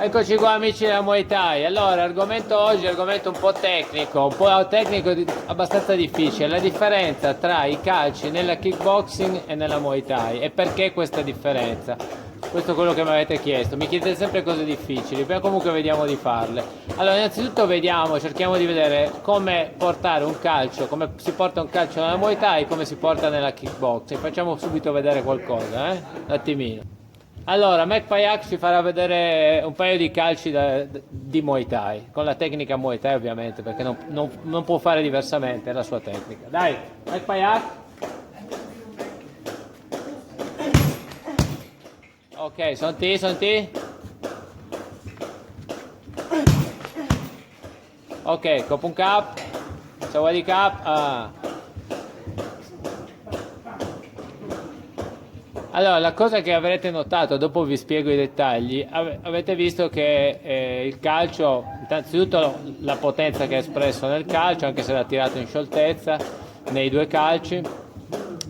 Eccoci qua amici della Muay Thai. Allora, l'argomento oggi è un argomento un po' tecnico, abbastanza difficile. La differenza tra i calci nella kickboxing e nella Muay Thai. E perché questa differenza? Questo è quello che mi avete chiesto. Mi chiedete sempre cose difficili, però comunque vediamo di farle. Allora, innanzitutto cerchiamo di vedere come portare un calcio, come si porta un calcio nella Muay Thai e come si porta nella kickboxing. Facciamo subito vedere qualcosa, un attimino. Allora, Mac Payak ci farà vedere un paio di calci di Muay Thai, con la tecnica Muay Thai ovviamente, perché non può fare diversamente, è la sua tecnica. Dai, Mac Payak. Ok, sonti. Ok, Kopun Cup, Sawadi Cup. Allora, la cosa che avrete notato, dopo vi spiego i dettagli, avete visto che il calcio, innanzitutto la potenza che ha espresso nel calcio, anche se l'ha tirato in scioltezza nei due calci,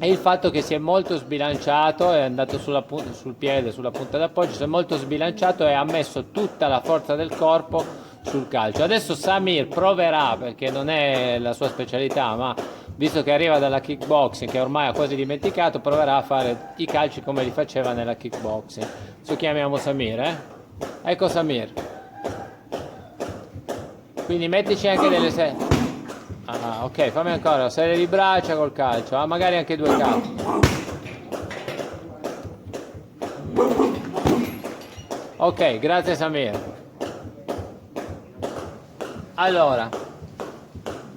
e il fatto che si è molto sbilanciato, è andato sul piede, sulla punta d'appoggio, si è molto sbilanciato e ha messo tutta la forza del corpo sul calcio. Adesso Samir proverà, perché non è la sua specialità, ma visto che arriva dalla kickboxing, che ormai ha quasi dimenticato, proverà a fare i calci come li faceva nella kickboxing. Adesso chiamiamo Samir, Ecco Samir. Quindi mettici anche delle ok, fammi ancora una serie di braccia col calcio, magari anche due capi. Ok, grazie Samir. Allora,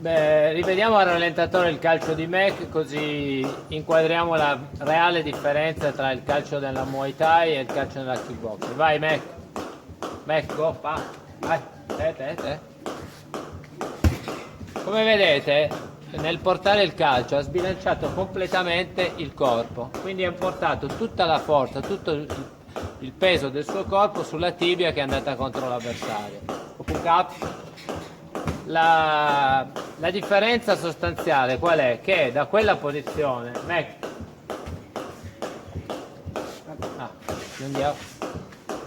rivediamo al rallentatore il calcio di Mac, così inquadriamo la reale differenza tra il calcio della Muay Thai e il calcio della kickboxing. Vai Mac, go, vai, te. Come vedete, nel portare il calcio ha sbilanciato completamente il corpo, quindi ha portato tutta la forza, tutto il peso del suo corpo sulla tibia che è andata contro l'avversario. Open cap. La differenza sostanziale qual è? Che da quella posizione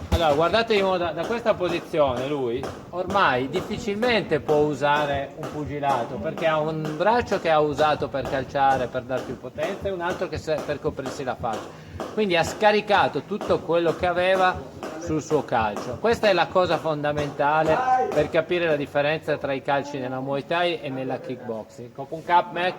allora guardate di modo da questa posizione lui ormai difficilmente può usare un pugilato, perché ha un braccio che ha usato per calciare, per dar più potenza, e un altro che per coprirsi la faccia, quindi ha scaricato tutto quello che aveva sul suo calcio. Questa è la cosa fondamentale per capire la differenza tra i calci nella Muay Thai e nella kickboxing. Kopun Cup, Mac.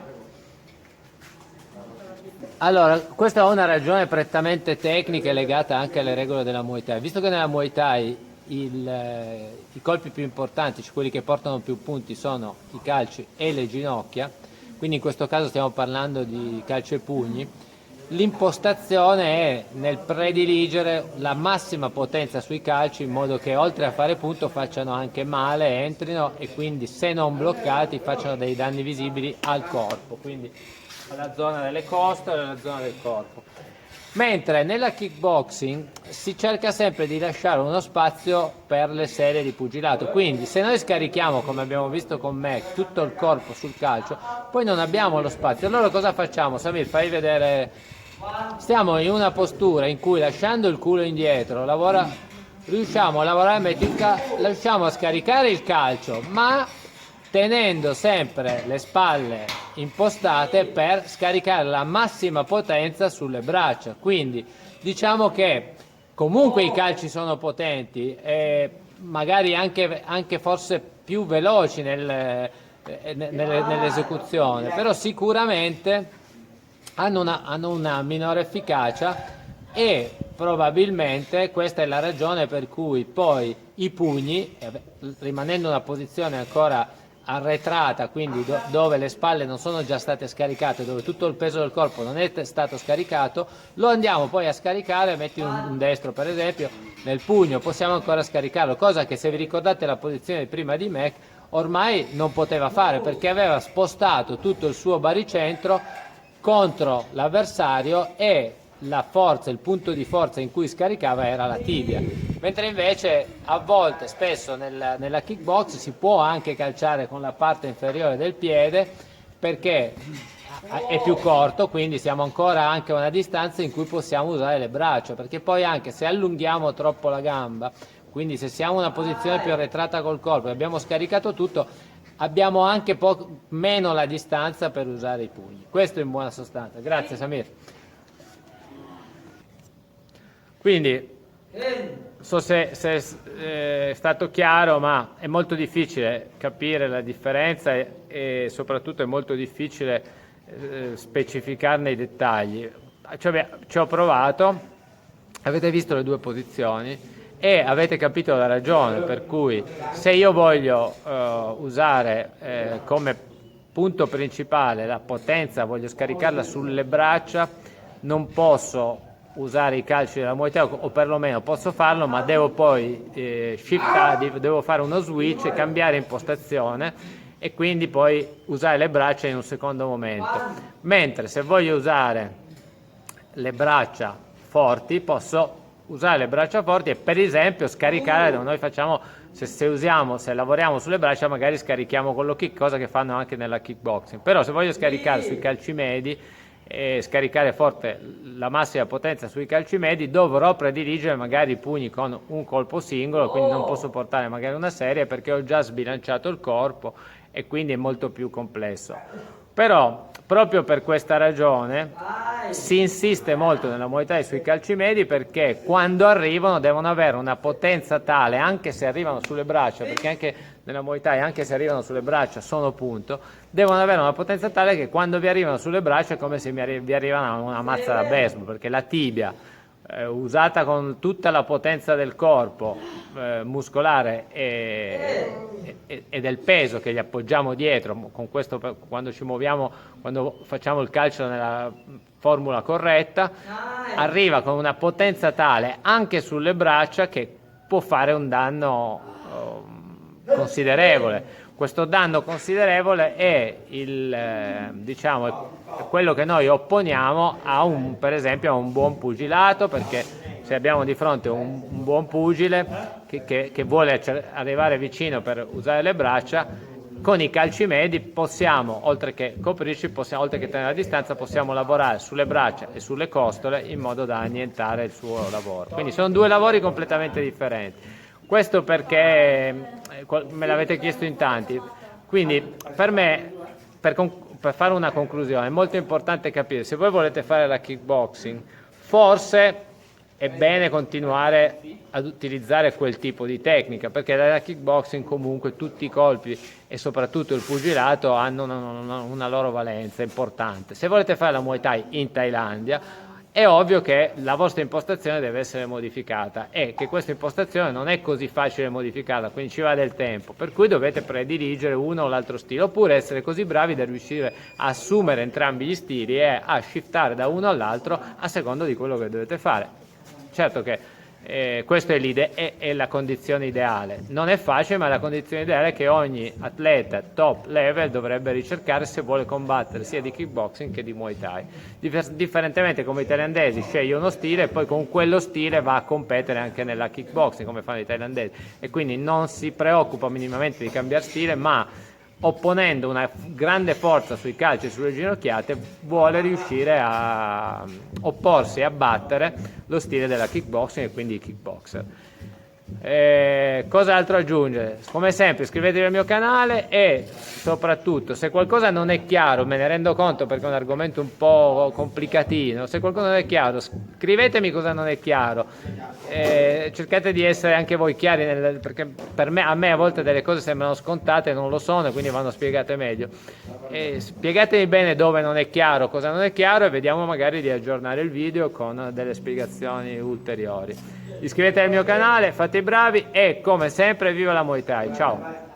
Allora, questa è una ragione prettamente tecnica e legata anche alle regole della Muay Thai. Visto che nella Muay Thai i colpi più importanti, cioè quelli che portano più punti, sono i calci e le ginocchia, quindi in questo caso stiamo parlando di calci e pugni, l'impostazione è nel prediligere la massima potenza sui calci, in modo che oltre a fare punto facciano anche male, entrino e quindi, se non bloccati, facciano dei danni visibili al corpo, quindi alla zona delle costole e alla zona del corpo. Mentre nella kickboxing si cerca sempre di lasciare uno spazio per le serie di pugilato, quindi se noi scarichiamo, come abbiamo visto con Mac, tutto il corpo sul calcio, poi non abbiamo lo spazio. Allora cosa facciamo? Samir, fai vedere. Stiamo in una postura in cui, lasciando il culo indietro, riusciamo a lavorare, riusciamo a scaricare il calcio, ma tenendo sempre le spalle impostate per scaricare la massima potenza sulle braccia. Quindi diciamo che comunque i calci sono potenti e magari anche forse più veloci nell'esecuzione, però sicuramente hanno una minore efficacia, e probabilmente questa è la ragione per cui poi i pugni, rimanendo in una posizione ancora arretrata, quindi dove le spalle non sono già state scaricate, dove tutto il peso del corpo non è stato scaricato, lo andiamo poi a scaricare. Metti un destro per esempio, nel pugno possiamo ancora scaricarlo, cosa che, se vi ricordate la posizione prima di Mac, ormai non poteva fare, perché aveva spostato tutto il suo baricentro contro l'avversario e la forza, il punto di forza in cui scaricava era la tibia, mentre invece a volte, spesso nella kickbox si può anche calciare con la parte inferiore del piede, perché è più corto, quindi siamo ancora anche a una distanza in cui possiamo usare le braccia, perché poi anche se allunghiamo troppo la gamba, quindi se siamo in una posizione più arretrata col corpo e abbiamo scaricato tutto, abbiamo anche meno la distanza per usare i pugni. Questo in buona sostanza. Grazie Samir. Quindi non so se è stato chiaro, ma è molto difficile capire la differenza e soprattutto è molto difficile specificarne i dettagli. Ci ho provato, avete visto le due posizioni e avete capito la ragione per cui se io voglio usare come punto principale la potenza, voglio scaricarla sulle braccia, non posso usare i calci della Muay Thai, o perlomeno posso farlo, ma devo poi devo fare uno switch e cambiare impostazione e quindi poi usare le braccia in un secondo momento. Mentre se voglio usare le braccia forti, posso usare le braccia forti e per esempio scaricare, noi facciamo, se lavoriamo sulle braccia magari scarichiamo con lo kick, cosa che fanno anche nella kickboxing, però se voglio scaricare sui calci medi e scaricare forte la massima potenza sui calci medi, dovrò prediligere magari i pugni con un colpo singolo, quindi non posso portare magari una serie perché ho già sbilanciato il corpo e quindi è molto più complesso. Però proprio per questa ragione si insiste molto nella Muay Thai sui calci medi, perché quando arrivano devono avere una potenza tale, anche se arrivano sulle braccia, perché anche nella Muay Thai, anche se arrivano sulle braccia sono punto, devono avere una potenza tale che quando vi arrivano sulle braccia è come se vi arrivano una mazza da baseball, perché la tibia usata con tutta la potenza del corpo muscolare e del peso che gli appoggiamo dietro, con questo, quando ci muoviamo, quando facciamo il calcio nella formula corretta, arriva con una potenza tale anche sulle braccia che può fare un danno considerevole. Questo danno considerevole è quello che noi opponiamo per esempio a un buon pugilato, perché se abbiamo di fronte un buon pugile che vuole arrivare vicino per usare le braccia, con i calci medi possiamo, oltre che coprirci, oltre che tenere la distanza, possiamo lavorare sulle braccia e sulle costole in modo da annientare il suo lavoro. Quindi sono due lavori completamente differenti. Questo perché me l'avete chiesto in tanti, quindi per me, per fare una conclusione, è molto importante capire, se voi volete fare la kickboxing, forse è bene continuare ad utilizzare quel tipo di tecnica, perché nella kickboxing comunque tutti i colpi e soprattutto il pugilato hanno una loro valenza importante. Se volete fare la Muay Thai in Thailandia, è ovvio che la vostra impostazione deve essere modificata e che questa impostazione non è così facile modificarla, quindi ci va del tempo, per cui dovete prediligere uno o l'altro stile, oppure essere così bravi da riuscire a assumere entrambi gli stili e a shiftare da uno all'altro a seconda di quello che dovete fare. Certo che questa è la condizione ideale. Non è facile, ma la condizione ideale è che ogni atleta top level dovrebbe ricercare se vuole combattere sia di kickboxing che di Muay Thai. Differentemente, come i thailandesi, sceglie uno stile e poi con quello stile va a competere anche nella kickboxing, come fanno i thailandesi. E quindi non si preoccupa minimamente di cambiare stile, ma opponendo una grande forza sui calci e sulle ginocchiate vuole riuscire a opporsi e a battere lo stile della kickboxing e quindi i kickboxer. Cos'altro aggiungere? Come sempre iscrivetevi al mio canale e soprattutto se qualcosa non è chiaro, me ne rendo conto perché è un argomento un po' complicatino, se qualcosa non è chiaro scrivetemi cosa non è chiaro, cercate di essere anche voi chiari perché a me a volte delle cose sembrano scontate e non lo sono e quindi vanno spiegate meglio. Spiegatemi bene dove non è chiaro, cosa non è chiaro, e vediamo magari di aggiornare il video con delle spiegazioni ulteriori. Iscrivetevi al mio canale, fate i bravi e come sempre viva la Muay Thai, ciao!